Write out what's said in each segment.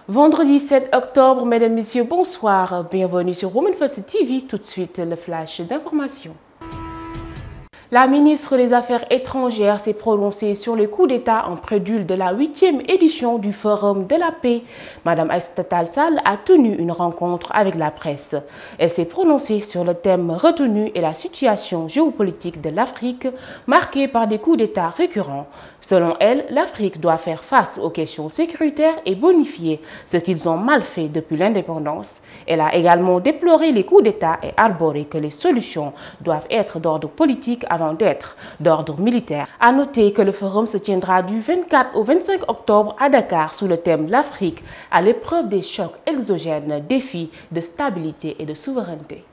Vendredi 7 octobre, mesdames, messieurs, bonsoir. Bienvenue sur Women First TV. Tout de suite, le flash d'information. La ministre des Affaires étrangères s'est prononcée sur le coup d'État en prélude de la 8e édition du Forum de la paix. Madame Aïssata Tall Sall a tenu une rencontre avec la presse. Elle s'est prononcée sur le thème retenu et la situation géopolitique de l'Afrique, marquée par des coups d'État récurrents. Selon elle, l'Afrique doit faire face aux questions sécuritaires et bonifier ce qu'ils ont mal fait depuis l'indépendance. Elle a également déploré les coups d'État et arboré que les solutions doivent être d'ordre politique avant d'être d'ordre militaire. À noter que le forum se tiendra du 24 au 25 octobre à Dakar sous le thème L'Afrique à l'épreuve des chocs exogènes, défis de stabilité et de souveraineté.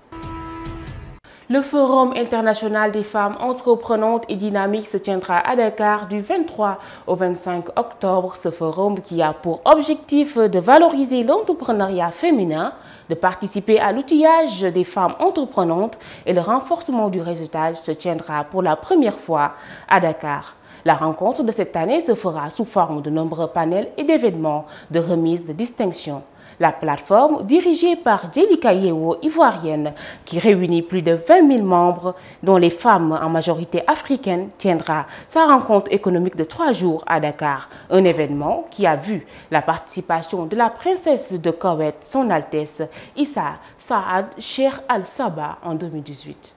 Le Forum international des femmes entreprenantes et dynamiques se tiendra à Dakar du 23 au 25 octobre. Ce forum qui a pour objectif de valoriser l'entrepreneuriat féminin, de participer à l'outillage des femmes entreprenantes et le renforcement du réseautage se tiendra pour la première fois à Dakar. La rencontre de cette année se fera sous forme de nombreux panels et d'événements de remise de distinction. La plateforme, dirigée par Djelika Yewo, ivoirienne, qui réunit plus de 20 000 membres, dont les femmes en majorité africaines, tiendra sa rencontre économique de 3 jours à Dakar. Un événement qui a vu la participation de la princesse de Koweït, son Altesse Issa Saad Cheikh Al Sabah en 2018.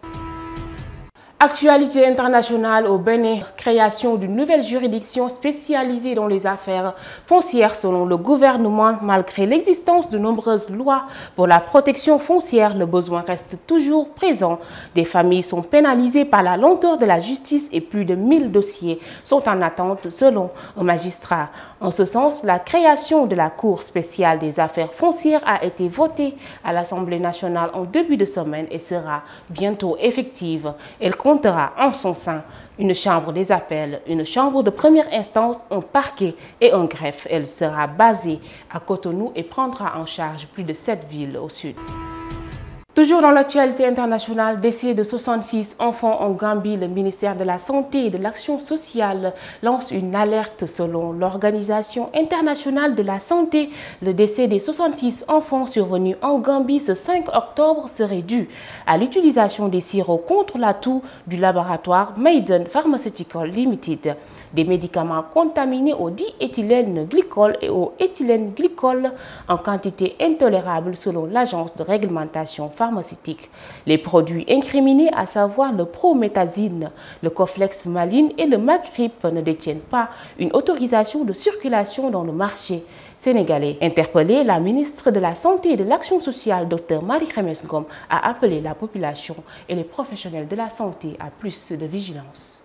Actualité internationale au Bénin, création d'une nouvelle juridiction spécialisée dans les affaires foncières selon le gouvernement. Malgré l'existence de nombreuses lois pour la protection foncière, le besoin reste toujours présent. Des familles sont pénalisées par la lenteur de la justice et plus de 1000 dossiers sont en attente selon un magistrat. En ce sens, la création de la Cour spéciale des affaires foncières a été votée à l'Assemblée nationale en début de semaine et sera bientôt effective. Elle comptera en son sein une chambre des appels, une chambre de première instance, un parquet et un greffe. Elle sera basée à Cotonou et prendra en charge plus de 7 villes au sud. Toujours dans l'actualité internationale, décès de 66 enfants en Gambie, le ministère de la Santé et de l'Action sociale lance une alerte selon l'Organisation internationale de la santé. Le décès des 66 enfants survenus en Gambie ce 5 octobre serait dû à l'utilisation des sirops contre la toux du laboratoire Maiden Pharmaceutical Limited. Des médicaments contaminés au diéthylène glycol et au éthylène glycol en quantité intolérable selon l'Agence de réglementation pharmaceutique. Les produits incriminés, à savoir le prométhazine, le Coflex Maline et le Macrip, ne détiennent pas une autorisation de circulation dans le marché sénégalais. Interpellée, la ministre de la Santé et de l'Action sociale, Dr Marie-Khemesse Ngom, a appelé la population et les professionnels de la santé à plus de vigilance.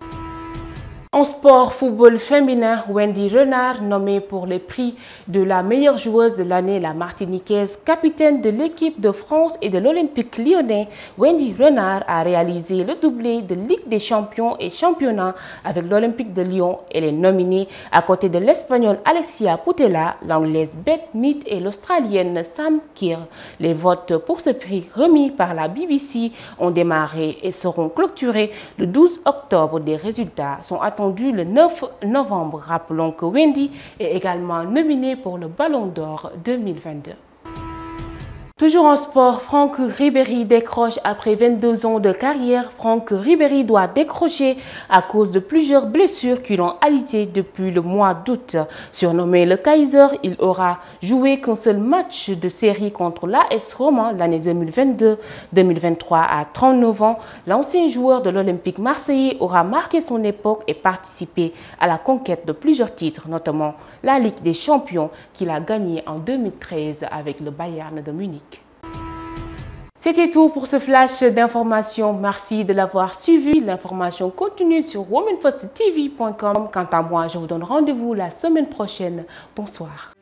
En sport football féminin, Wendy Renard, nommée pour les prix de la meilleure joueuse de l'année, la Martiniquaise, capitaine de l'équipe de France et de l'Olympique lyonnais, Wendy Renard a réalisé le doublé de Ligue des champions et championnat avec l'Olympique de Lyon. Elle est nominée à côté de l'Espagnole Alexia Putellas, l'Anglaise Beth Mead et l'Australienne Sam Kerr. Les votes pour ce prix remis par la BBC ont démarré et seront clôturés le 12 octobre. Des résultats sont attendus le 9 novembre. Rappelons que Wendy est également nominée pour le Ballon d'Or 2022. Toujours en sport, Franck Ribéry décroche après 22 ans de carrière. Franck Ribéry doit décrocher à cause de plusieurs blessures qui l'ont alité depuis le mois d'août. Surnommé le Kaiser, il aura joué qu'un seul match de série contre l'AS Roma l'année 2022-2023 à 39 ans. L'ancien joueur de l'Olympique marseillais aura marqué son époque et participé à la conquête de plusieurs titres, notamment la Ligue des champions qu'il a gagnée en 2013 avec le Bayern de Munich. C'était tout pour ce flash d'information. Merci de l'avoir suivi. L'information continue sur womenfirsttv.com. Quant à moi, je vous donne rendez-vous la semaine prochaine. Bonsoir.